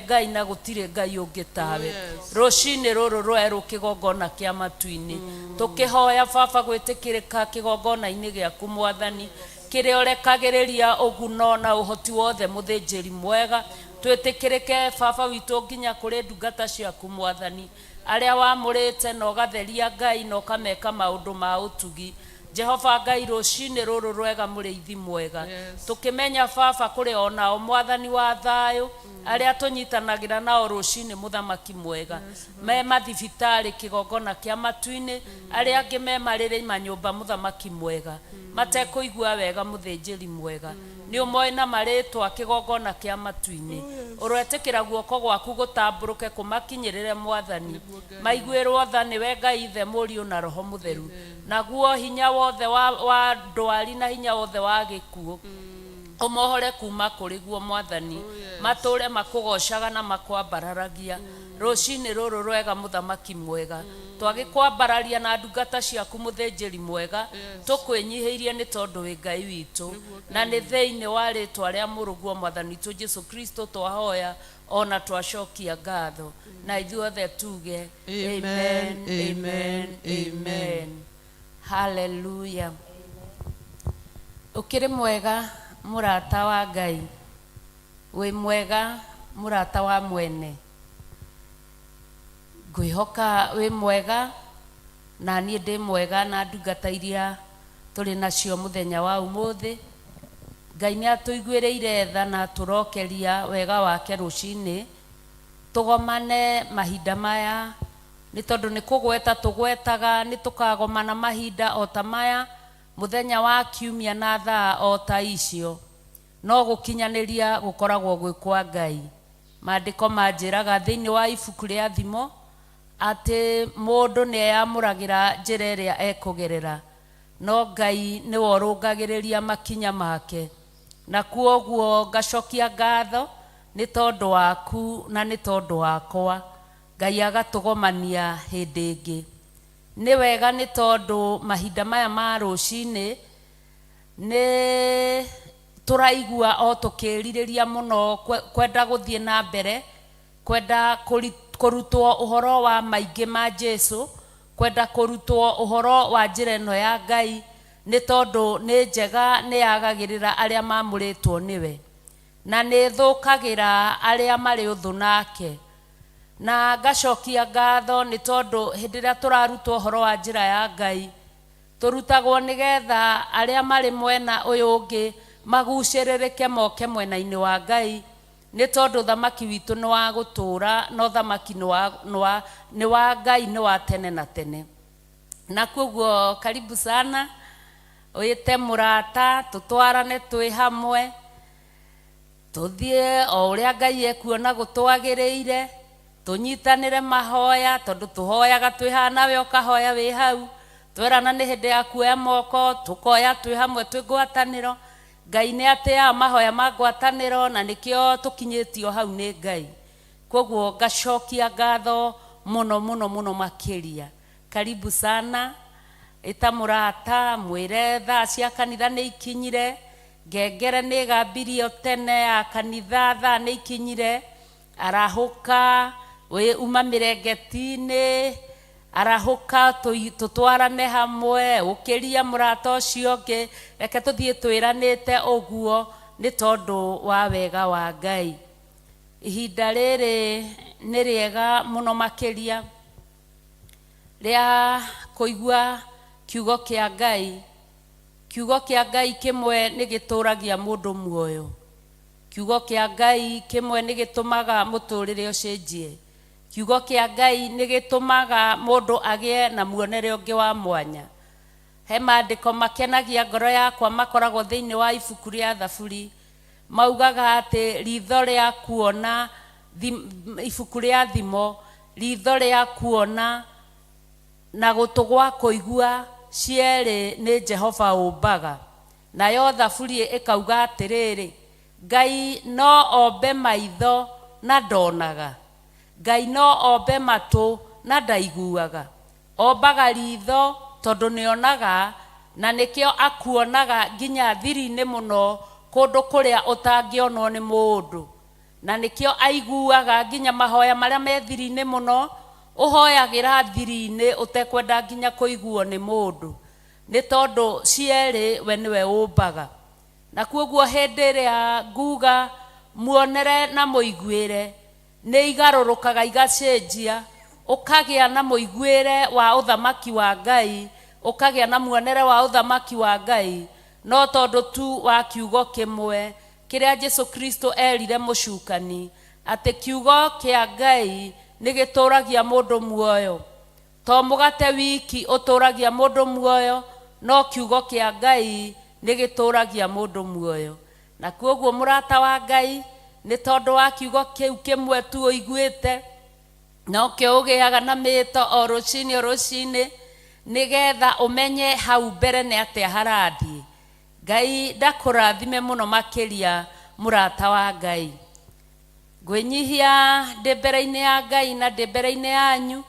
Ngai na gutire Ngai ungi tawe. Rucini ruru rweru kigongona kia matu-ini tukihoya Baba gwitikirika kigongona-ini giaku Mwathani kiria urekagiriria uguno na uhoti wothe muthinjiri mwega twitikirike Baba witu nginya kuri ndungata ciaku Mwathani aria wamurite na ugatheria Ngai na ukameka maundu ma utugi. Jehova Ngai rucini ruru rwega muriithi mwega tukimenya Baba kuri onao Mwathani wa thayu aria tunyitanagira nao rucini muthamaki mwega me mathibitari kigongona kia matu-ini aria angi me marire manyumba muthamaki mwega matekuigua wega muthinjiri mwega ni umwe na maritwa kigongona kia matu-ini urwetikira guoko gwaku gutamburuke kumakinyirire Mwathani maiguirwo tha niwe Ngai ithe Muriu na Roho Mutheru naguo hinya wothe wa ndwari na hinya wothe wa gikuo omohore kuma kuri guo Mwathani mature makugocaga na makwambararagia rucini ruru rwega muthamaki mwega twagikwambararia na ndungata ciaku muthinjiri mwega tukwinyihirie ni tondu wi Ngai witu na ni thiini wa ritwa ria muruguo Mwathani tu Jesu Kristo twahoya ona twacokia ngatho na ithuothe tuge amen amen amen hallelujah. Ukiri mwega murata wa Ngai wi mwega murata wa mwene ngwihoka wi mwega na nie ndi mwega na ndungata iria turi nacio muthenya wa umuthi. Ngai ni atuiguireire tha na turokeria wega wake rucini tugomane mahinda maya ni tondu ni kugweta tugwetaga ni tukagomana mahinda o ta maya muthenya wa kiumia na thaa o ta icio no gukinyaniria gukoragwo gwi kwa Ngai. Maandiko manjiraga thiini wa ibuku ria thimo ati mundu ni yamuragira njira iria ekugerera no Ngai ni worungagiriria makinya make na kuoguo ngacokia ngatho ni tondu waku na ni tondu wakwa. Ngai agatugomania hindi ingi ni wega ni tondu mahinda maya ma rucini ni turaigua o tukiririria muno kwenda guthie na mbere kwenda kurutwo uhoro wa maingi ma Jesu kwenda kurutwo uhoro wa njira ino ya Ngai ni tondu ni njega ni yagagirira aria mamuritwo niwe na ni thukagira aria mari uthu nake na ngacokia ngatho ni tondu hindi ria turarutwo uhoro wa njira ya Ngai turutagwo nigetha aria mari mwena uyu ungi maguciririke moke mwena-ini wa Ngai ni tondu thamaki witu ni wa gutura no thamaki ni wa Ngai ni wa tene na tene. Na kuguo karibu sana uyite murata tutwarane twi hamwe tuthie o uria Ngai ekuona gutwagiriire tunyitanire mahoya tondu tuhoyaga twihana we ukahoya wi hau twerana ni hindi ya kuoya moko tukoya twi hamwe twi ngwataniro. Ngai ni atia mahoya ma ngwataniro na nikio tukinyitio hau ni Ngai koguo ngacokia ngatho muno muno muno makiria. Karibu sana ita murata mwire thaa cia kanitha ni ikinyire ngengere ni gambirio tene ya kanitha thaa ni ikinyire arahuka we uma mirengeti-ini arahuka tutwarane hamwe ukiria murata ucio ngi reke tuthie twiranite uguo ni tondu wa wega wa Ngai. Ihinda riri ni riega muno makiria ria kuigua kiugo kia Ngai. Kiugo kia Ngai kimwe ni gituragia mundu muoyo. Kiugo kia Ngai kimwe ni gitumaga muturire ucenjie. Kiugo kia Ngai ni gitumaga mundu agie na muonere ungi wa mwanya. He maandiko makenagia ngoro yakwa makoragwo thiini wa ibuku ria Thaburi maugaga ati ritho ria kuona ibuku ria thimo ritho ria kuona na gutu gwa kuigua cieri ni Jehova umbaga. Nayo Thaburi ikauga atiriri Ngai no ombe maitho na ndonaga Ngai no ombe matu na ndaiguaga. Ombaga ritho tondu nionaga na nikio akuonaga nginya thiri-ini muno kundu kuria utangionwo ni mundu na nikio aiguaga nginya mahoya maria me thiri-ini muno uhoyagira thiri-ini utekwenda nginya kuiguo ni mundu ni tondu cieri we niwe umbaga na kuoguo hindi iria nguga muonere na muiguire ni igarurukaga igacenjia ukagia na muiguire wa uthamaki wa Ngai ukagia na muonere wa uthamaki wa Ngai no tondu tu wa kiugo kimwe kiria Jesu Kristo erire mucukani ati kiugo kia Ngai ni gituragia mundu muoyo to mugate wiki uturagia mundu muoyo no kiugo kia Ngai ni gituragia mundu muoyo na kuoguo murata wa Ngai ni tondu wa kiugo kiu kimwe tu uiguite no kiugiaga na mito o rucini nigetha umenye hau mbere ni atia harathie. Ngai ndakurathime muno makiria murata wa Ngai ngwinyihia ndi mbere-ini ya Ngai na ndi mbere-ini yanyu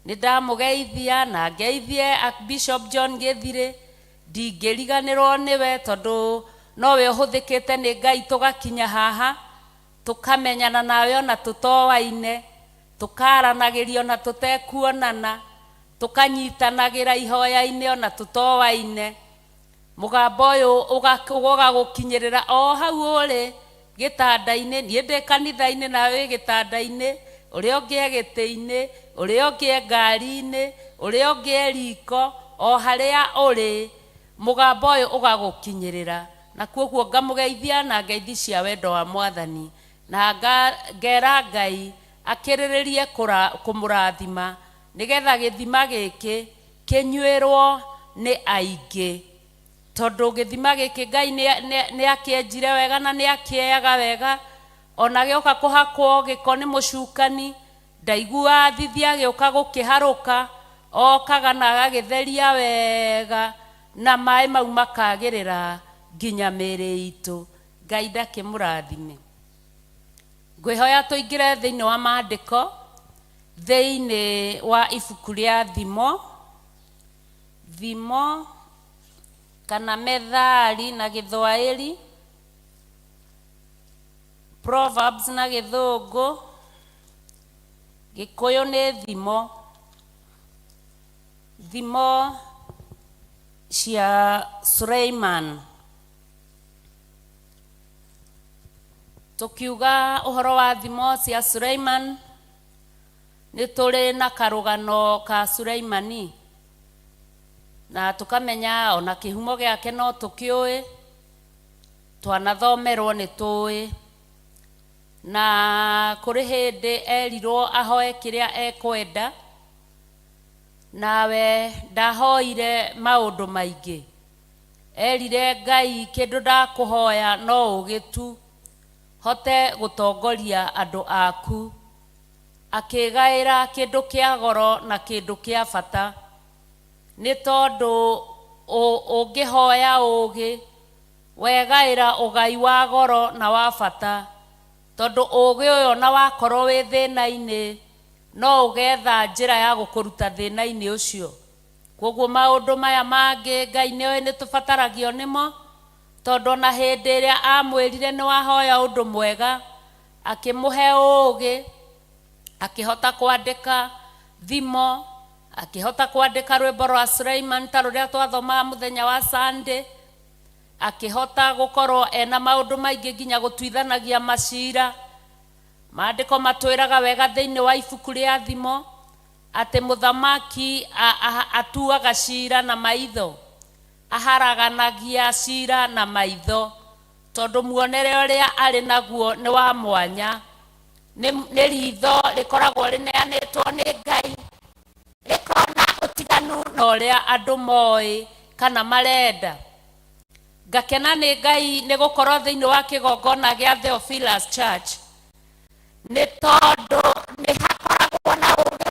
ni ndamugeithia na ngeithie Bishop John Githire ndingiriganirwo niwe tondu nowe uhuthikite ni Ngai tugakinya haha tukamenyana nawe ona tutowaine tukaranagirio na tutekuonana tukanyitanagira ihoya-ini ona tutowaine mugambo uyu ugoga gukinyirira o hau uri gitanda-ini nie ndi kanitha-ini nawe gitanda-ini uria ungi giti-ini uria ungi ngari-ini uria ungi riko o haria uri mugambo uyu ugagukinyirira na kuoguo ngamugeithia na ngeithi cia wendo wa Mwathani na ngera Ngai akiriririe kumurathima nigetha githima giki kinyuirwo ni aingi tondu githima giki Ngai ni akienjire wega na ni akieaga wega ona gioka kuhakwo giko ni mucukani ndaigua thithia gioka gukiharuka okaga na agagitheria wega na mai mau makagirira nginya miri itu. Ngai ndakimurathime. Ngwihoya tuingire thiini wa maandiko thiini wa ibuku ria Thimo kana Methali na Githwairi, Proverbs na Githungu, Gikuyu ni Thimo cia Suleiman. Tukiuga uhoro wa thimo cia Suleiman ni turi na karugano ka Suleimani na tukamenya ona kihumo giake no tukiui twanathomerwo ni tui na kuri hindi erirwo ahoe kiria ekwenda nawe ndahoire maundu maingi erire Ngai kindu ndakuhoya no ugitu hote gutongoria andu aku akigaira kindu kia goro na kindu kia bata ni tondu ungihoya ugi wegaira ugai wa goro na wa bata tondu ugi uyo na wakorwo wi thina-ini no ugetha njira ya gukuruta thina-ini ucio koguo maundu maya mangi Ngai niwe ni tubataragio nimo tondu na hindi iria amwirire ni wahoya undu mwega akimuhe ugi akihota kwandika thimo akihota kwandika rwimbo rwa Suleiman ta ruria twathoma muthenya wa Sunday akihota gukorwo ena maundu maingi nginya gutwithanagia macira. Maandiko matwiraga wega thiini wa ibuku ria Thimo ati muthamaki atuaga cira na maitho aharaganagia cira na maitho tondu muonere uria ari naguo ni wa mwanya ni ritho rikoragwo rineanitwo ni Ngai rikona utiganu na uria andu moi kana marenda. Ngakena ni Ngai ni gukorwo thiini wa kigongona gia Theophilus Church ni tondu ni hakoragwo na ugi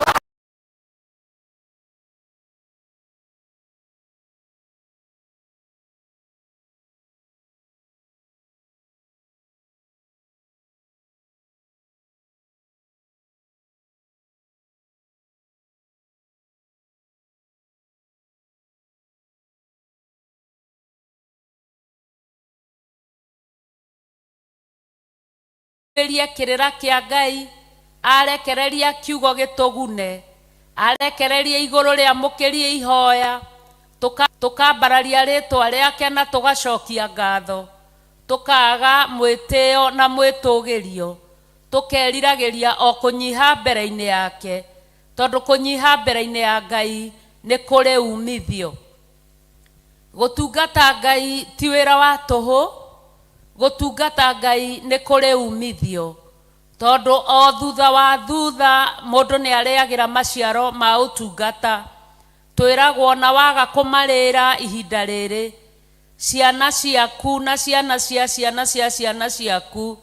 Erie kirira kia Ngai arekereria kiugo gitugune arekereria iguru ria mukirie ihoya tukambararia ritwa riake na tugacokia ngatho tukaga mwitio na mwitugirio tukeriragiria o kunyiha mbere-ini yake tondu kunyiha mbere-ini ya Ngai ni kuri umithio. Gutungata Ngai ti wira wa tuhu, gutungata Ngai ni kuri umithio tondu o thutha wa thutha mundu ni areagira maciaro ma utungata. Twiragwo na waga kumarira ihinda riri ciana ciaku na ciana cia ciana cia ciana ciaku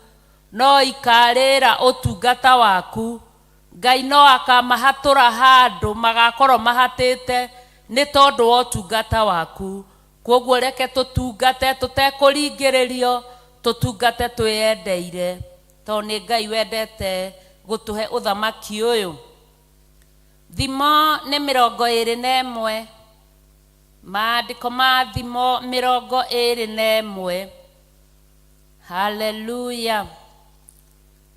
no ikarira utungata waku. Ngai no akamahatura handu magakorwo mahatite ni tondu wa utungata waku. Koguo reke tutungate tutekuringiririo, tutungate twiyendeire tondu ni Ngai wendete gutuhe uthamaki uyu. Thimo ni 21, maandiko ma thimo 21. Haleluya.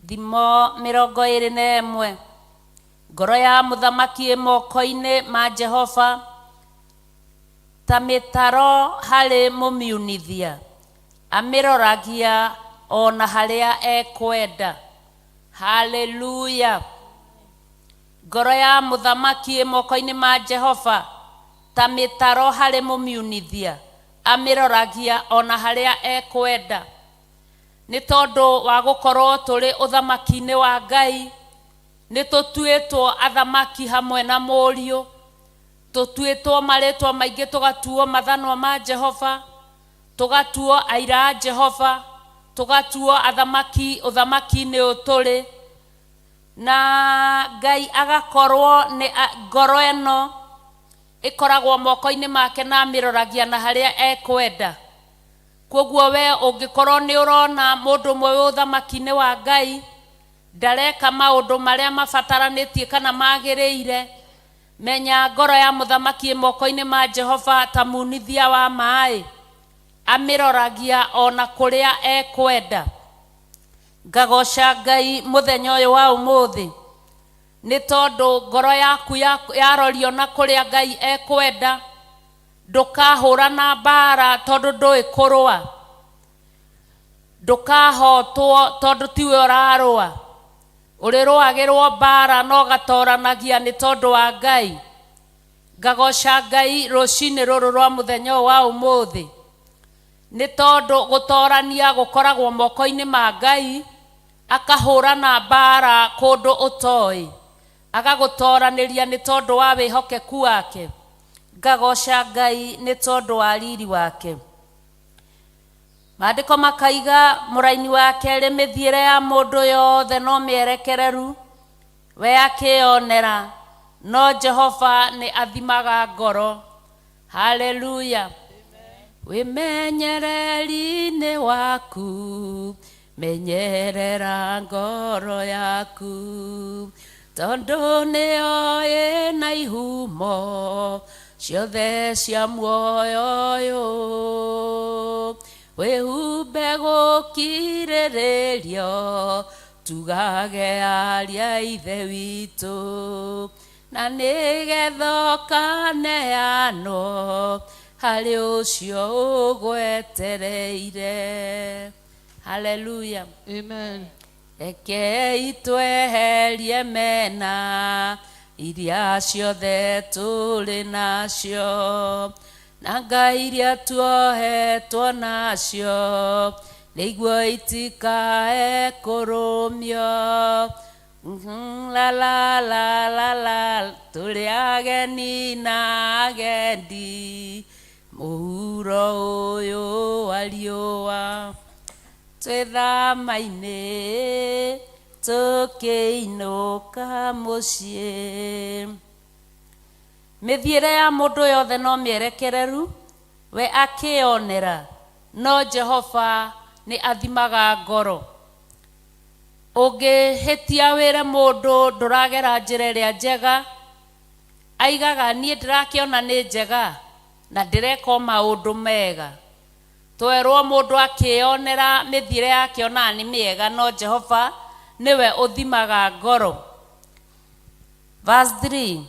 Thimo 21. Ngoro ya muthamaki moko-ini ma Jehova ta mitaro hari mumiunithia amiroragia ona haria ekwenda. Haleluya. Ngoro ya muthamaki moko-ini ma Jehova ta mitaro hari mumiunithia amiroragia ona haria ekwenda. Ni tondu wa gukorwo turi uthamaki-ini wa Ngai ni tutuitwo athamaki hamwe na Muriu, tutuitwo maritwa maingi tugatuo mathanwa ma Jehova, tugatuo aira a Jehova, tugatuo athamaki uthamaki-ini uturi na Ngai agakorwo ni ngoro eno ikoragwo moko-ini make na miroragia na haria ekwenda. Koguo we ungikorwo ni urona mundu mwe uthamaki-ini wa Ngai ndareka maundu maria mabataranitie kana magiriire, menya ngoro ya muthamaki moko-ini ma Jehova ta munithia wa mai amiroragia ona kuria ekwenda. Ngagoca Ngai muthenya uyu wa umuthi ni tondu ngoro yaku yarorio na kuria Ngai ekwenda. Ndukahura na mbara tondu ndui kurua, ndukahotwo tondu tiwe urarua, uriruagirwo mbara no gatoranagia ni tondu wa Ngai. Ngagoca Ngai rucini ruru rwa muthenya wa umuthi ni tondu gutorania gukoragwo moko-ini ma Ngai, akahura na mbara kundu utoi, agagutoraniria ni tondu wa wihokeku wake. Ngagoca Ngai ni tondu wa riri wake. Maandiko makaiga muraini wa keri mithiire ya mundu yothe no mierekereru, we akionera no Jehova ni athimaga ngoro. Haleluya. Wimenyereri-ini waku menyerera ngoro yaku tondu nio ina ihumo ciothe cia muoyo uyu. Wihumbe gukirĩrĩrio tugage aria ithe witu na nigetha kaneanwo hari ucio ugwetereire. Haleluya. Amen. Rekei tweherie mena iria ciothe turi nacio na ngai iria tuohetwo nacio nĩguo itikae kũrũmio. La la la la la, tũrĩ ageni na agendi mũhuro ũyũ wa riũa, twĩ thama-inĩ tũkĩinũka mũciĩ. Mĩthiĩre ya mũndũ yothe no mĩerekereru, we akĩonera, no Jehova nĩ athimaga ngoro. Ũngĩhĩtia wĩre mũndũ ndũragera njĩra ĩrĩa njega, aigaga niĩ ndĩrakĩona nĩ njega na ndĩreka maũndũ mega. twerwo mundu akionera mithire yake ona ni miega no Jehova niwe uthimaga ngoro. Verse 3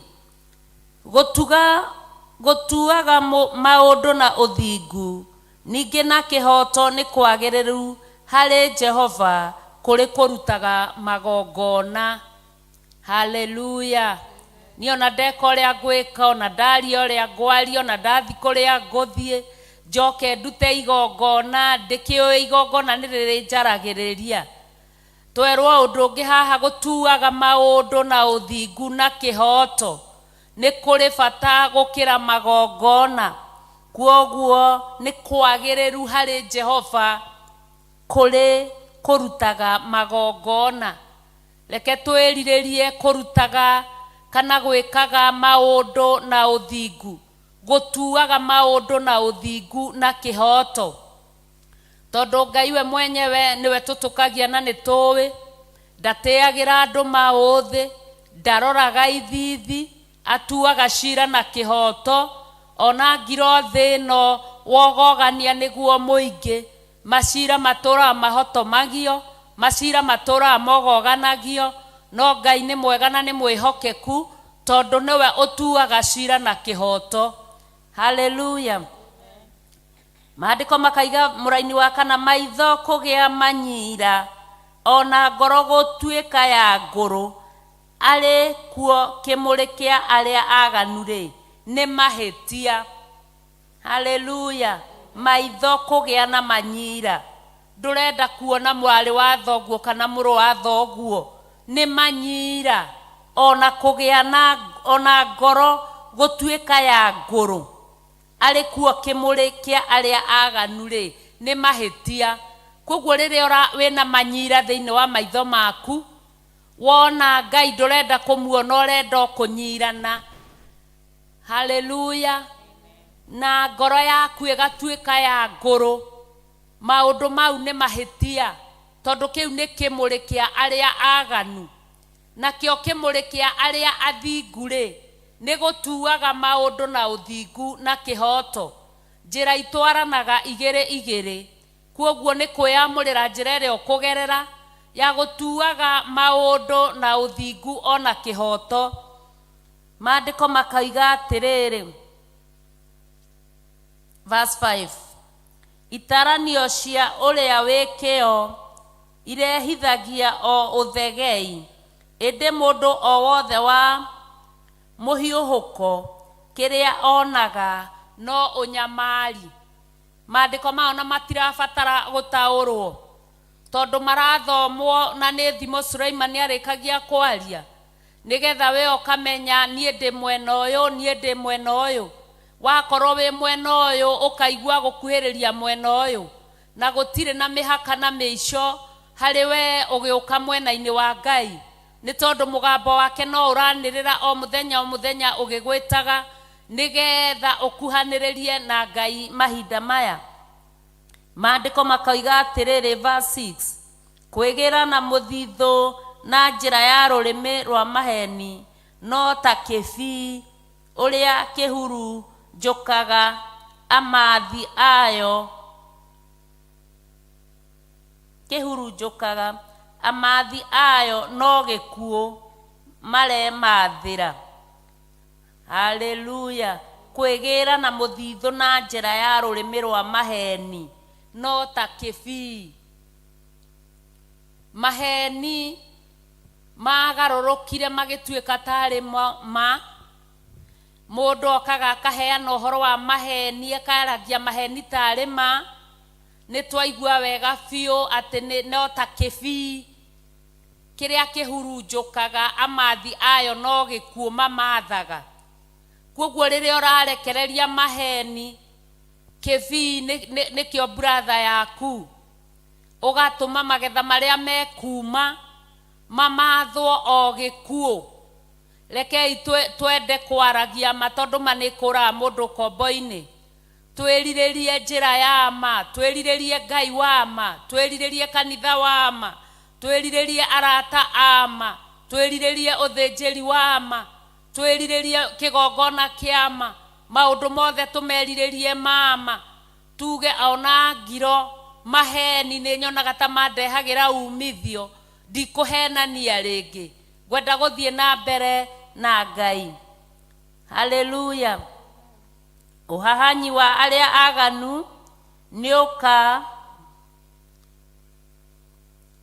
gutuaga maundu na uthingu ningi na kihoto ni kwagiriru hari Jehova kuri kurutaga magongona. Hallelujah. Ni ona ndeka uria ngwika ona ndaria uria ngwaria ona ndathi kuria nguthie njoke ndute igongona ndikiuĩ igongona nĩ rĩrĩ njaragĩrĩria. Twerwo ũndũ ũngĩ haha gũtuaga maũndũ na ũthingu na kĩhoto nĩ kũrĩ bata gũkĩra magongona. Kwoguo nĩ kwagĩrĩru harĩ Jehova kũrĩ kũrutaga magongona. Reke twĩrirĩrie kũrutaga kana gwĩkaga maũndũ na ũthingu, gũtuaga maũndũ na ũthingu na kĩhoto. Tondũ Ngai we mwenyewe niwe tũtũkagia na nĩtũĩ, ndatĩagĩra andũ maũthĩ, ndaroraga ithithi, atuaga cira na kĩhoto. Ona ngiro thĩ ĩno wogogania nĩguo mũingĩ, macira matũraga mahotomagio, macira matũraga mogoganagio, no Ngai nĩ mwega na nĩ mwĩhokeku tondũ niwe ũtuaga cira na kĩhoto. Hallelujah. Maandĩko makaiga mũraini wa kana, maitho kũgĩa manyira ona ngoro gũtuĩka ya ngũrũ, arĩ kuo kĩmũrĩ kĩa arĩa aganu rĩ nĩ mahĩtia. Hallelujah. Maitho kũgĩa na manyira, ndũrenda kuona mwarĩ wa thoguo kana mũrũ wa thoguo, nĩ manyira. Ona kũgĩa na ona ngoro gũtuĩka ya ngũrũ, arĩ kuo kĩmũrĩ kĩa arĩa aganu rĩ nĩ mahĩtia. Kwoguo rĩrĩa wĩna manyira thĩinĩ wa maitho maku, wona Ngai ndũrenda kũmuona, ũrenda kũnyirana. Hallelujah. Na ngoro yaku ĩgatuĩka ya ngũrũ, maũndũ mau nĩ mahĩtia tondũ kĩu nĩ kĩmũrĩ kĩa arĩa aganu. Nakĩo kĩmũrĩ kĩa arĩa athingu rĩ nĩ gũtuaga maũndũ na ũthingu na kĩhoto. Njĩra itwaranaga igĩrĩ igĩrĩ. Kwoguo nĩ kwĩyamũrĩra njĩra ĩrĩa ũkũgerera ya gũtuaga maũndũ na ũthingu ona kĩhoto. Maandĩko makaiga atĩrĩrĩ, verse 5, itaranio cia ũrĩa wĩkĩo irehithagia o ũthegei, ĩndĩ mũndũ o wothe wa mũhiũhũko kĩrĩa onaga no ũnyamari. Maandĩko mao na matirabatara gũtaũrwo tondũ marathomwo na nĩ thimo Suleiman arĩkagia kwaria, nĩgetha we ũkamenya niĩ ndĩ mwena ũyũ, niĩ ndĩ mwena ũyũ. Wakorwo wĩ mwena ũyũ ũkaigua gũkuhĩrĩria mwena ũyũ, na gũtirĩ na mĩhaka na mĩico harĩ we ũgĩũka mwena-inĩ wa Ngai, nĩ tondũ mũgambo wake no ũranĩrĩra o mũthenya ũgĩgwĩtaga nĩgetha ũkuhanĩrĩrie na Ngai mahinda maya. Maandĩko makoiga atĩrĩrĩ, verse 6, kwĩgĩra na mũthithũ na njĩra ya rũrĩmĩ rwa maheni no ta kĩbii ũrĩa kĩhurunjũkaga amathi ayo, kĩhurunjũkaga amathi ayo no gĩkuũ maremathĩra. Hallelujah. Kwĩgĩra na mũthithũ na njĩra ya rũrĩmĩ rwa maheni no ta kĩbii. Maheni magarũrũkire magĩtuĩka tarĩ mũndũ okaga akaheana ũhoro wa maheni, akaragia maheni tarĩ ma. Nĩ twaigua wega biũ atĩ no ta kĩbii kĩrĩa kĩhurunjũkaga amathi ayo no gĩkuũ mamathaga. Kwoguo rĩrĩa ũrarekereria maheni, kĩbii nĩkĩo brother yaku, ũgatũma magetha marĩa mekuma mamathwo o gĩkuũ. Rekei twende kwaragia ma tondũ manĩkũraga mũndũ kombo-inĩ. Twĩrirĩrie njĩra ya ma, twĩrirĩrie Ngai wa ma, twĩrirĩrie kanitha wa ma, twĩrirĩrie arata a ma, twĩrirĩrie ũthĩnjĩri wa ma, twĩrirĩrie kĩgongona kĩa ma, maũndũ mothe tũmerirĩrie mama. tuge ona ngiro maheni nĩ nyonaga ta mandehagira umithio ndikuhenania rĩngĩ ngwenda gũthiĩ na mbere na Ngai. Haleluya. Uhahanyi wa arĩa aganu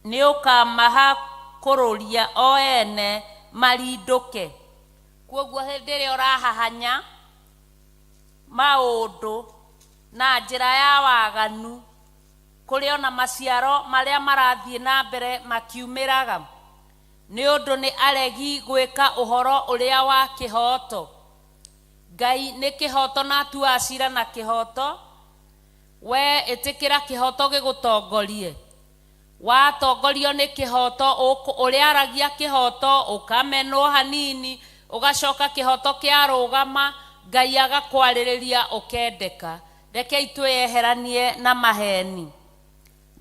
nĩũka maha kũrũria o ene marindũke. Kwoguo hĩndĩ ĩrĩa ũrahahanya maũndũ na njĩra ya waganu, kũrĩ ona maciaro marĩa marathiĩ na mbere makiumĩraga nĩ ũndũ nĩ aregi gwĩka ũhoro ũrĩa wa kĩhoto. Ngai nĩ kĩhoto na atua cira na kĩhoto. We ĩtĩkĩra kĩhoto gĩgũtongorie. Watongorio nĩ kĩhoto ũrĩa aragia kĩhoto ũkamenwo hanini ũgacoka kĩhoto kĩarũgama Ngai agakwarĩrĩria ũkendeka. Rekei twĩyeheranie na maheni.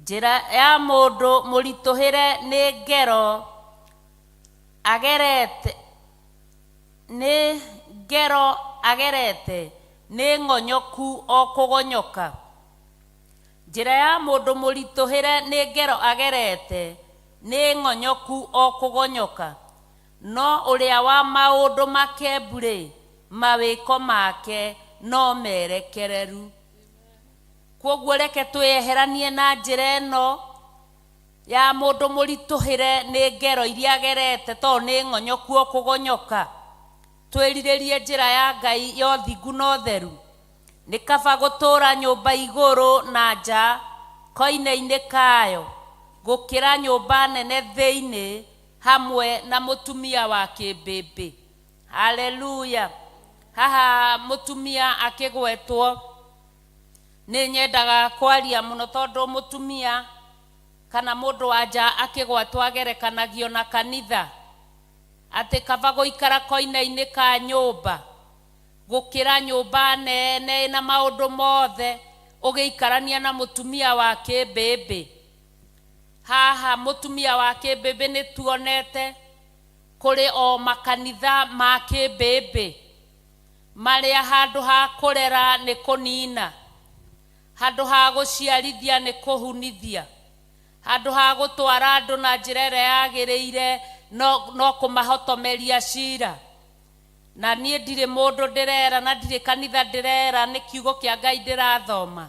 Njĩra ya mũndũ mũritũhĩre nĩ ngero agerete nĩ ng'onyoku o kũgonyoka. Njĩra ya mũndũ mũritũhĩre nĩ ngero agerete nĩ ng'onyoku o kũgonyoka. No ũrĩa wa maũndũ makembu-rĩ, mawĩko make no merekereru. Kwoguo reke twĩyeheranie na njĩra ĩno ya mũndũ mũritũhĩre nĩ ngero iria agerete tondũ nĩ ng'onyoku o kũgonyoka. Twĩrirĩrie njĩra ya Ngai ya ũthingu na ũtheru. Nĩ kaba gũtũũra nyũmba igũrũ na nja koine-inĩ kayo gũkĩra nyũmba nene thĩinĩ hamwe na mũtumia wa kĩmbĩmbĩ. Haleluya. Haha mũtumia akĩgwetwo nĩ nyendaga kwaria mũno tondũ mũtumia kana mũndũ wa nja akĩgwatwo agerekanagio na kanitha atĩ kaba gũikara koine-inĩ ka nyũmba gũkĩra nyũmba nene na maũndũ mothe ũgĩikarania na mũtumia wa kĩmbĩmbĩ. Haha mũtumia wa kĩmbĩmbĩ nĩ tuonete kũrĩ o makanitha ma kĩmbĩmbĩ marĩa handũ ha kũrera nĩ kũnina, handũ ha gũciarithia nĩ kũhunithia, handũ ha gũtwara andũ na njĩra ĩrĩa yagĩrĩire no kũmahotomeria cira. Na niĩ ndirĩ mũndũ ndĩrera na ndirĩ kanitha ndĩrera, nĩ kiugo kĩa Ngai ndĩrathoma.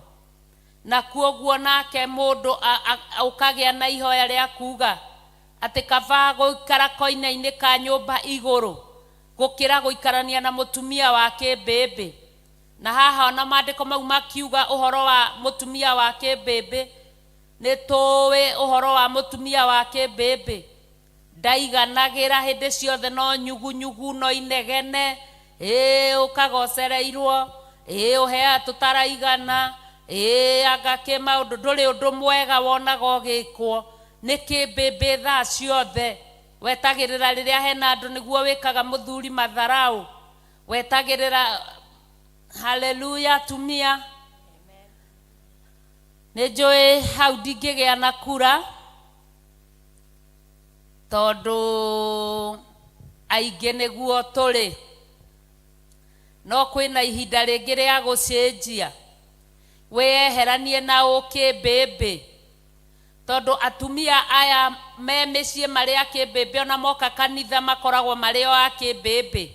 Na kwoguo nake mũndũ ũkagĩa na ihoya rĩa kuga atĩ kaba gũikara koine-inĩ ka nyũmba igũrũ gũkĩra gũikarania na mũtumia wa kĩmbĩmbĩ. Na haha ona maandĩko mau makiuga ũhoro wa mũtumia wa kĩmbĩmbĩ, nĩ tũĩ ũhoro wa mũtumia wa kĩmbĩmbĩ ndaiganagĩra hĩndĩ ciothe, no nyugunyugu, no inegene, ũkagocereirwo, ũhea tũtaraigana, agake maũndũ, ndũrĩ ũndũ mwega wonaga ũgĩkwo nĩ kĩmbĩmbĩ thaa ciothe. Wetagĩrĩra rĩrĩa hena andũ nĩguo wĩkaga mũthuri matharaũ, wetagĩrĩra. Haleluya tumia. Nĩ njũĩ hau ndingĩgĩa na kura tondũ aingĩ nĩguo tũrĩ, no kwĩna ihinda rĩngĩ rĩa gũcenjia. Wĩyeheranie na ũkĩmbĩmbĩ tondũ atumia aya me mĩciĩ marĩ a kĩmbĩmbĩ ona moka kanitha makoragwo marĩ o a kĩmbĩmbĩ.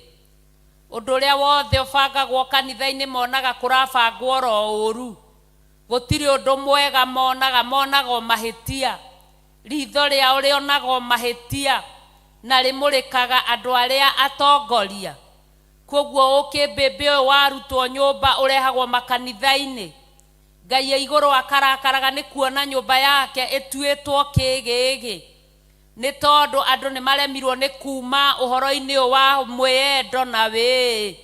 Ũndũ ũrĩa wothe ũbangagwo kanitha-inĩ monaga kũrabangwo ro ũru, gũtirĩ ũndũ mwega monaga o mahĩtia. Ritho rĩao rĩonaga o mahĩtia na rĩmũrĩkaga andũ arĩa atongoria. Kwoguo ũkĩmbĩmbĩ ũyũ warutwo nyũmba ũrehagwo makanitha-inĩ, Ngai ya igũrũ akarakaraga nĩ kuona nyũmba yake ĩtuĩtwo kĩgĩgĩ, nĩ tondũ andũ nĩ maremirwo nĩ kuma ũhoro-inĩ ũyũ wa mwĩyendo na wĩ.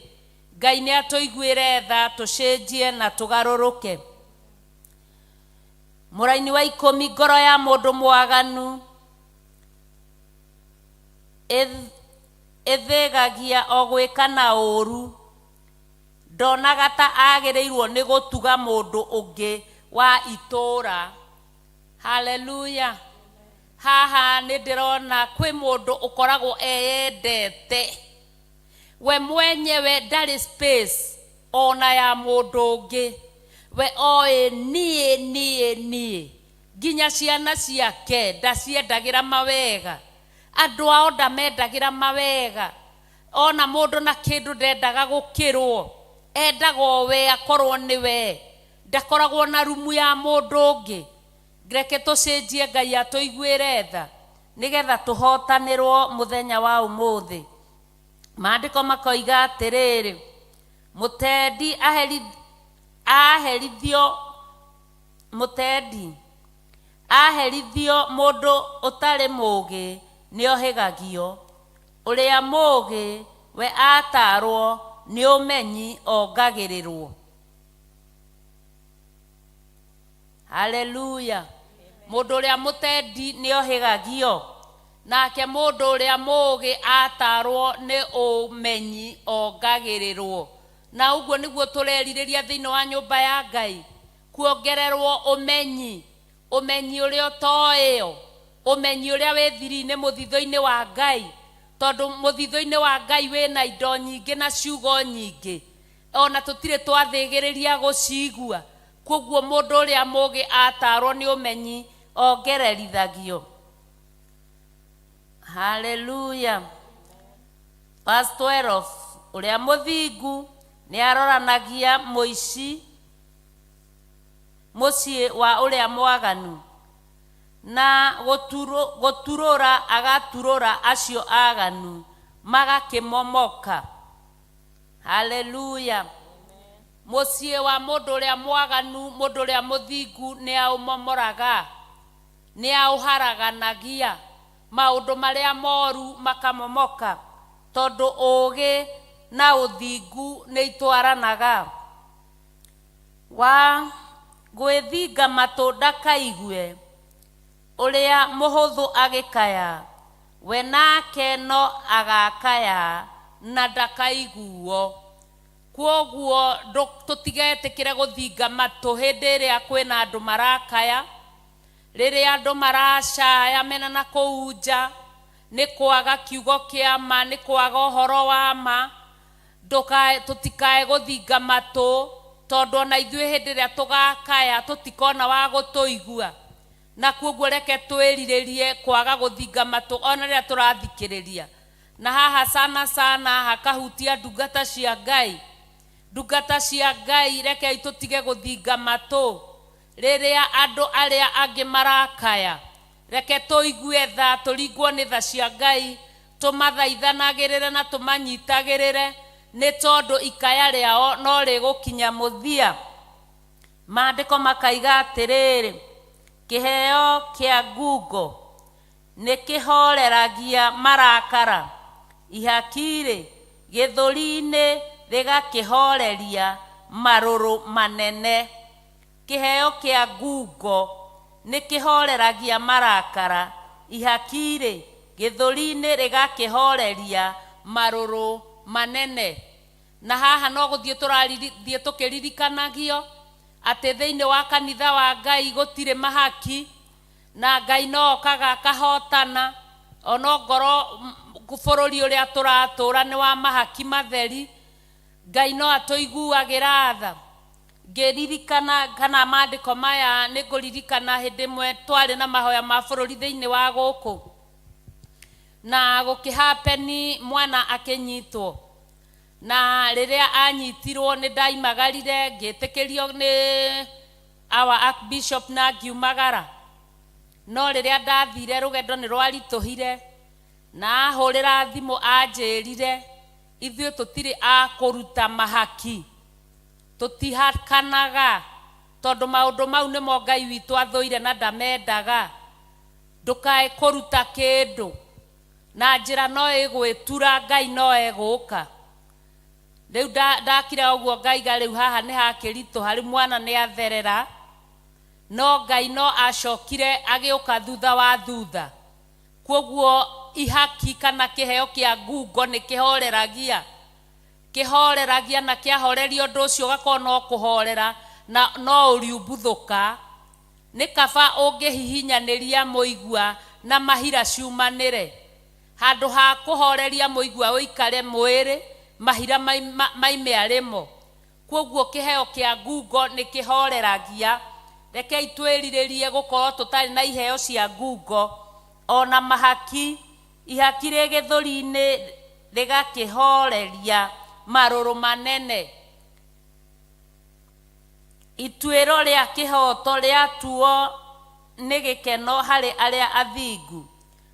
Ngai nĩ atũiguĩre tha tũcenjie na tũgarũrũke. Mũraini wa 10, ngoro ya mũndũ mwaganu ĩthĩgagia o gwĩka na ũru, ndonaga ta agĩrĩirwo nĩ gũtuga mũndũ ũngĩ wa itũũra. Haleluya. Haha nĩ ndĩrona kwĩ mũndũ ũkoragwo eyendete we mwenyewe, ndarĩ space ona ya mũndũ ũngĩ. we oe nie ginya ciana ciake ndaciendagira mawega andu ao ndamendagira mawega ona mundu na kindu ndendaga gukirwo endaga we akorwo ni we ndakoragwo na rumu ya mundu ungi greke tucenjie Ngai atuiguire tha nigetha tuhotanirwo muthenya wa umuthi. Maandiko makoiga atiriri mutendi aherithio mundu utari mugi niohigagio uria mugi we atarwo ni umenyi ongagirirwo. Haleluya. Mundu uria mutendi niohigagio nake mundu uria mugi atarwo ni umenyi ongagirirwo. Na uguo niguo tureririria thiini wa nyumba ya Ngai kuongererwo umenyi uria toyo umenyi uria withiri-ini muthitho-ini wa Ngai tondu muthitho-ini wa Ngai wina indo nyingi na ciugo nyingi ona tutire twathigiriria gucigua koguo mundu uria mugi atarwo ni umenyi ongererithagio. Hallelujah. Verse 12 uria muthingu ni aroranagia muici mucie wa uria mwaganu na guturura agaturura acio aganu magakimomoka. Hallelujah. Mucie wa mundu uria mwaganu mundu uria muthingu ni aumomoraga ni auharaganagia maundu maria moru makamomoka tondu ugi na uthingu ni itwaranaga. Wa gwithinga matu ndakaigue uria muhuthu agikaya we nake no agakaya na ndakaiguo. Kwoguo tutigetikire guthinga matu hindi iria kwina andu marakaya riria andu maracaya mena na kuunja ni kwaga kiugo kia ma ni kwaga uhoro wa ma tutikae guthinga matu tondu ona ithuĩ hindi iria tugakaya tutikona wa gutuigua na kwoguo reke twiriririe kwaga guthinga matu ona riria turathikiriria. Na haha sana hakahutia ndungata cia Ngai. Ndungata cia Ngai reke tutige guthinga matu riria andu aria angi marakaya. Reke tuigue tha turingwo ni tha cia Ngai tumathaithanagirire na tumanyitagirire ni tondu ikaya riao no rigukinya muthia. Maandiko makaiga atiriri kiheo kia ngungo ni kihoreragia marakara ihakiri githuri-ini rigakihoreria maruru manene. Kiheo kia ngungo ni kihoreragia marakara ihakiri githuri-ini rigakihoreria maruru manene. Na haha no guthie turathie tukiririkanagia ati thiini wa kanitha wa Ngai gutire mahaki na Ngai no kaga kahotana ono ngoro bururi uria turatura ni wa mahaki matheri. Ngai no atuiguagira tha. Ngiririkana kana maandiko maya ni nguririkana hindi mwe twari na mahoya ma bururi thiini wa guku na gukihapeni mwana akinyitwo na riria anyitirwo ni ndaimagarire ngitikirio ni our archbishop na ngiumagara. No riria ndathire rugendo ni rwarituhire na ahurira thimu anjirire ithuĩ tutiri a kuruta mahaki tutihakanaga tondu maundu mau nimo Ngai witu athuire na ndamendaga. Ndukae kuruta kindu na njira no igwitura Ngai no eguka. Riu ndakira uguo ngaiga riu haha ni hakirito hari mwana ni atherera no Ngai no acokire agiuka thutha wa thutha. Kwoguo ihaki kana kiheo kia ngungo ni kihoreragia na kiahorerio ndu ucio gakorwo no kuhorera na no uriumbuthuka. Ni kaba ungihihinyaniria muigua na mahira ciumanire handu ha kuhoreria muigua uikare mwiri mahira maime arimo. kwoguo kiheo kia ngungo ni kihoreragia. Rekei twiriririe gukorwo tutari na iheo cia ngungo, ona mahaki ihaki ri githuri-ini rigakihoreria maruru manene. Ituiro ria kihoto ria tuo ni gikeno hari aria athingu,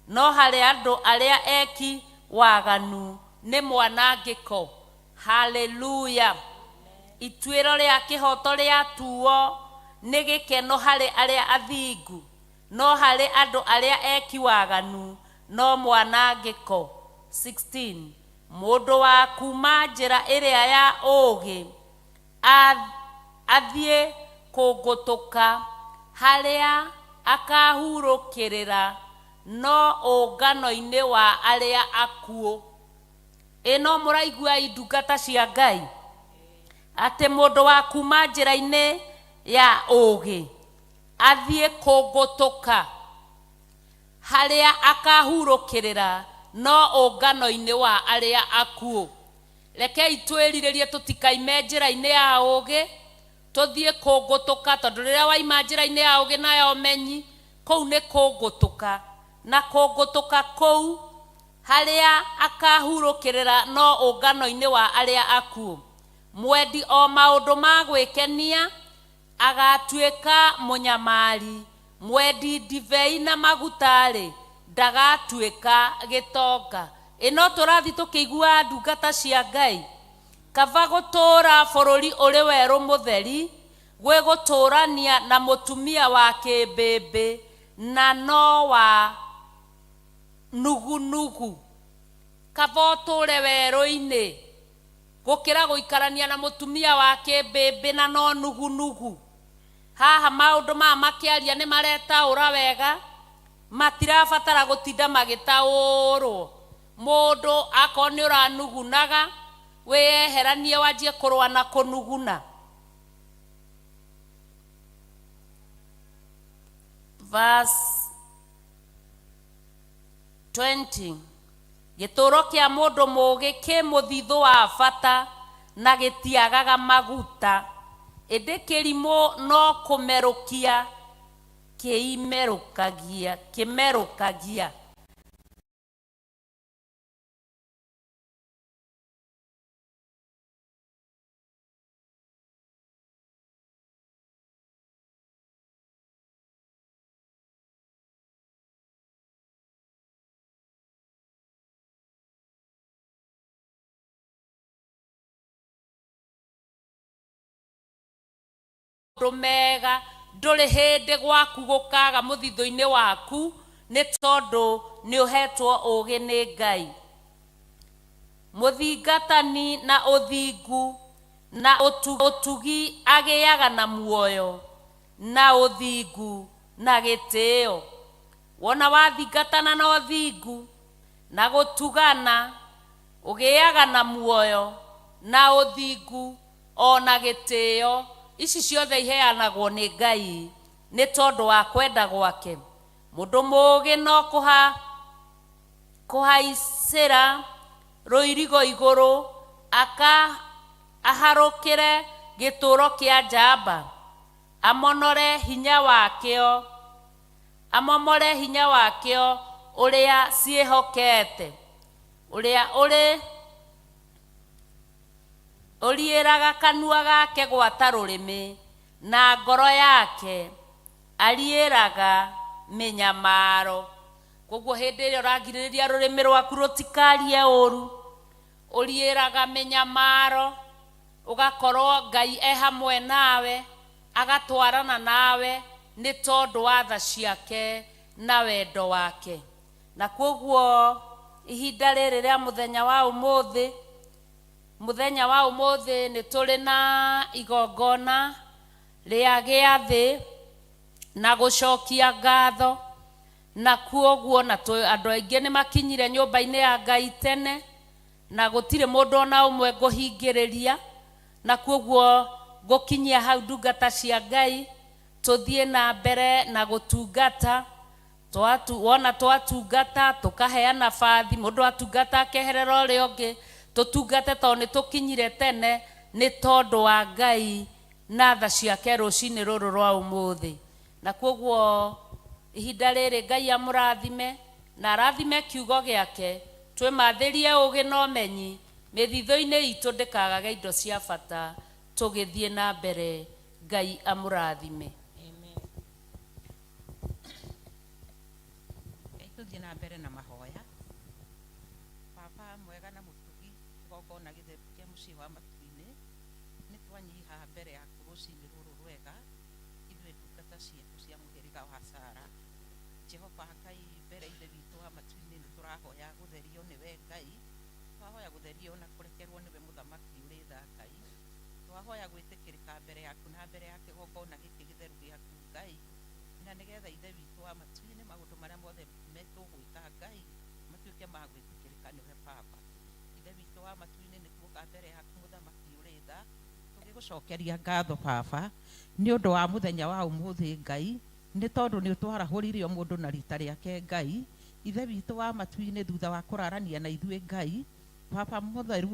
no hari andu aria eki waganu ni mwanangiko. Haleluya. Ituiro ria kihoto ria tuo ni gikeno hari aria athingu, no hari andu aria eki waganu no mwanangiko. 16. Mundu wa kuma njira iria ya ugi athie kugutuka haria akahurukirira no ungano-ini wa aria akuo. Ino muraigua indungata cia Ngai ati mundu wa kuma njira-ini ya ugi athie kugutuka haria akahurukirira no ungano-ini wa aria akuo. Rekei twiriririe tutikaime njira-ini ya ugi tuthie kugutuka, tondu riria waima njira-ini ya ugi nayo menyi kou ni kugutuka, na kugutuka kou haria akahurukirira no ungano-ini wa aria akuo. Mwendi o maundu ma gwikenia agatuika munyamari, mwendi divei na magutari ndagatuika gitonga. Ino turathi tukigua ndungata cia Ngai, kava gutura bururi uri weru mutheri gwe guturania na mutumia wa kibimbi na no wa nugunugu. Kava uture weru-ini gukira guikarania na mutumia wa kibimbi na no nugunugu. Haha maundu ma makiaria ni maretaura wega, matirabatara gutinda magitaurwo. Mundu akorwo ni uranugunaga wiyeheranie wanjie kurwa na kunuguna. Verse 20. Gituro kia mundu mugi ki muthithu wa bata na gitiagaga maguta, indi kirimo no kumerukia kimerukagia. Mega nduri hindi gwaku gukaga muthithu-ini waku ni tondu ni uhetwo ugi ni Ngai. Muthingatani na uthingu na utugi agiaga na muoyo na uthingu na gitio. Wona wathingatana na uthingu na gutugana ugiaga na muoyo na uthingu ona gitio, ici ciothe iheanagwo ni Ngai ni tondu wa kwenda gwake. Mundu mugi no kuhaicira ruirigo iguru aharukire gituro kia njamba, amomore hinya wakio uria ciehokete, uria uriiraga kanua gake gwata rurimi na ngoro yake ariiraga minyamaro. Koguo hindi iria uragiririria rurimi rwaku rutikarie uru, uriiraga minyamaro, ugakorwo Ngai e hamwe nawe, agatwarana nawe ni tondu wa tha ciake na wendo wake. Na koguo ihinda riri ria muthenya wa umuthi ni turi na igongona ria giathi na gucokia ngatho. Na kuoguo na andu aingi ni makinyire nyumba-ini ya Ngai tene na gutire mundu ona umwe nguhingiriria. Na kuoguo gukinyia hau ndungata cia Ngai tuthie na mbere na gutungata. Wona twatungata tukaheana bathi, mundu atungata akeherera uria ungi tutungate tondu ni tukinyire tene nĩ tondũ wa Ngai na tha ciake rũcinĩ rũrũ rwa ũmũthĩ. Na kwoguo ihinda rĩrĩ Ngai amũrathime na arathime kiugo gĩake, twĩmathĩrie ũũgĩ na ũmenyi mĩthithũ-inĩ itũ, ndĩkagage indo cia bata, tũgĩthiĩ na mbere. Ngai amũrathime. Tuthiĩ na mbere na mahoya. Baba mwega na mũtugi, kĩgongona gĩtheru kĩa mũciĩ wa Matu-inĩ, nĩ twanyiha mbere yaku rũcinĩ rũrũ rwega, ithuĩ ndungata ciitũ cia mũhĩrĩga wa Sara. Jehova Ngai, mbere ithe witũ wa Matu-inĩ nĩ tũrahoya gũtherio nĩwe Ngai, twahoya gũtherio na kũrekerwo nĩwe mũthamaki ũrĩ tha Ngai, twahoya gwĩtĩkĩrĩka mbere yaku na mbere ya kĩgongona gĩkĩ gĩtheru gĩaku Ngai, na nĩgetha ithe witũ wa Matu-inĩ maũndũ marĩa mothe metũgwĩka Ngai matuĩke ma gwĩtĩkĩrĩka nĩwe Baba. Ithe witũ wa Matu-inĩ nĩ tuoka mbere yaku mũthamaki ũrĩ tha, tũgĩgũcokeria ngatho Baba nĩ ũndũ wa mũthenya wa ũmũthĩ Ngai, nĩ tondũ nĩ ũtwarahũrire o mũndũ na rita rĩake Ngai. Ithe witũ wa Matu-inĩ thutha wa kũrarania na ithuĩ Ngai, Baba mũtheru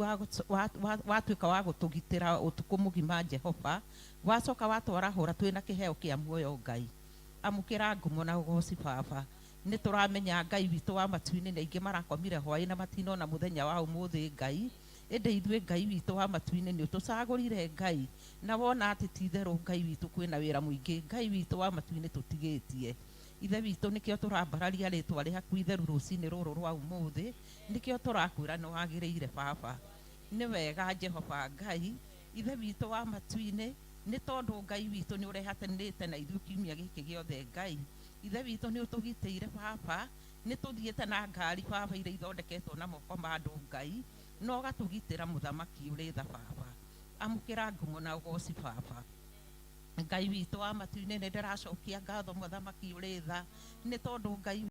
watuĩka wa gũtũgitĩra ũtukũ mũgima Jehova, wacoka watwarahũra twĩna kĩheo kĩa muoyo Ngai. Amũkĩra ngumo na ũgoci Baba. Nĩ tũramenya Ngai witũ wa Matu-inĩ nĩ aingĩ marakomire hwaĩ na matinona mũthenya wa ũmũthĩ Ngai, ĩndĩ ithuĩ Ngai witũ wa Matu-inĩ nĩ ũtũcagũrire Ngai, na wona atĩ ti itherũ Ngai witũ kwĩna wĩra mũingĩ Ngai witũ wa Matu-inĩ tũtigĩtie. Ithe witũ nĩkĩo tũrambararia rĩtwa rĩaku itheru rũcinĩ rũrũ rwa ũmũthĩ, nĩkĩo tũrakwĩra nĩ wagĩrĩire Baba. Nĩ wega Jehova Ngai, ithe witũ wa Matu-inĩ, nĩ tondũ Ngai witũ nĩ ũrehatanĩte na ithuĩ kiumia gĩkĩ gĩothe Ngai. Ithe witũ nĩ ũtũgitĩire Baba, nĩ tũthiĩte na ngari Baba iria ithondeketwo na moko ma andũ Ngai, no ũgatũgitĩra mũthamaki ũrĩ tha Baba. Amũkĩra ngumo na ũgoci Baba. Ngai witũ wa Matu-inĩ nĩ ndĩracokia ngatho mũthamaki ũrĩ tha, nĩ tondũ Ngai